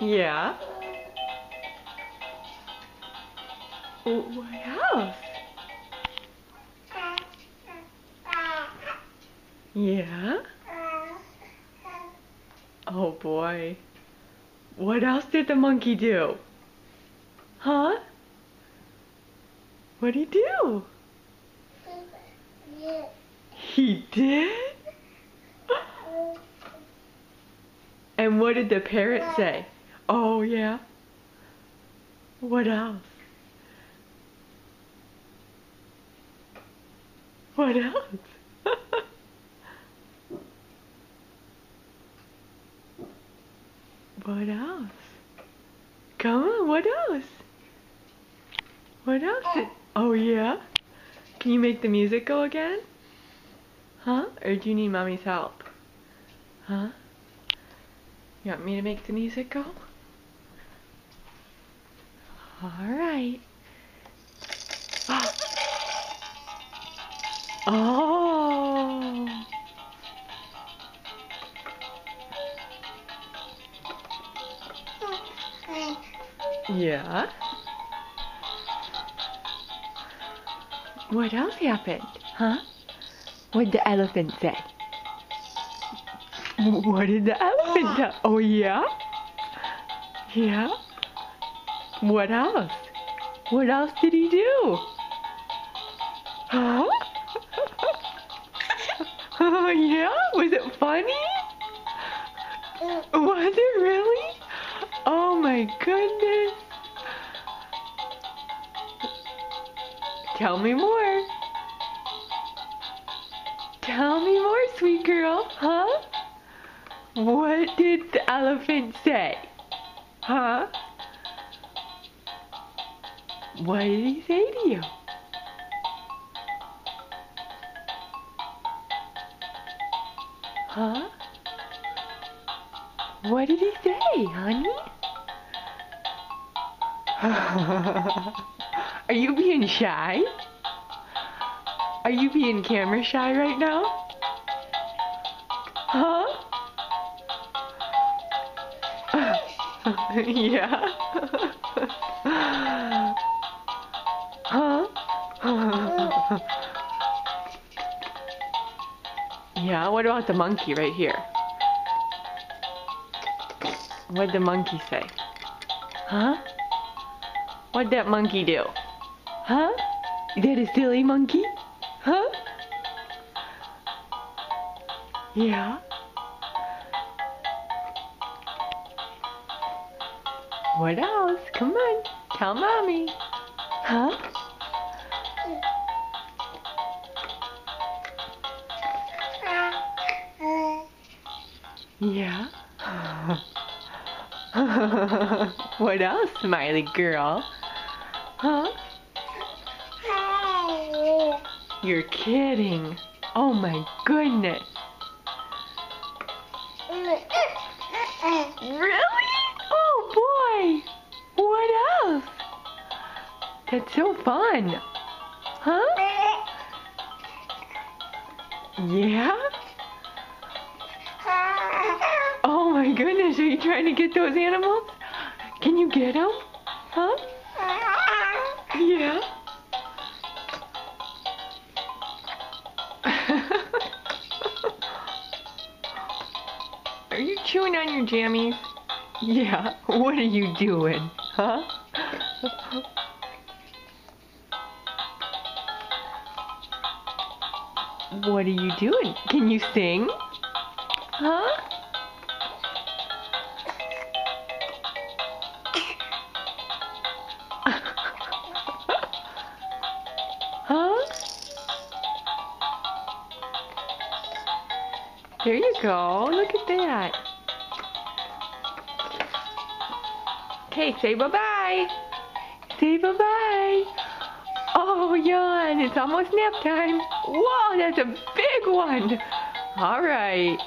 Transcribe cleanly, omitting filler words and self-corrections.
Yeah. What else? Yeah. Oh boy. What else did the monkey do? Huh? What'd he do? He did? And what did the parrot say? Oh yeah. What else? What else? What else? Come on, what else? What else? Oh yeah? Can you make the music go again? Huh? Or do you need mommy's help? Huh? You want me to make the music go? Alright. Oh! Yeah? What else happened? Huh? What did the elephant say? What did the elephant say? Oh yeah? Yeah? What else? What else did he do? Huh? Oh yeah? Was it funny? Was it really? Oh my goodness. Tell me more. Tell me more, sweet girl. Huh? What did the elephant say? Huh? What did he say to you? Huh? What did he say, honey? Are you being shy? Are you being camera shy right now? Huh? Yeah. Huh? Yeah, what about the monkey right here? What'd the monkey say? Huh? What'd that monkey do? Huh? Is that a silly monkey? Huh? Yeah. What else? Come on, tell mommy. Huh? Yeah. What else, smiley girl? Huh? You're kidding. Oh my goodness. Really? Oh boy. What else? That's so fun. Huh? Yeah? Oh my goodness, are you trying to get those animals? Can you get them? Huh? Yeah. Are you chewing on your jammies? Yeah. What are you doing? Huh? What are you doing? Can you sing? Huh? Huh? There you go. Look at that. Okay, say bye-bye. Say bye-bye. Oh, yawn. It's almost nap time. Whoa, that's a big one. All right.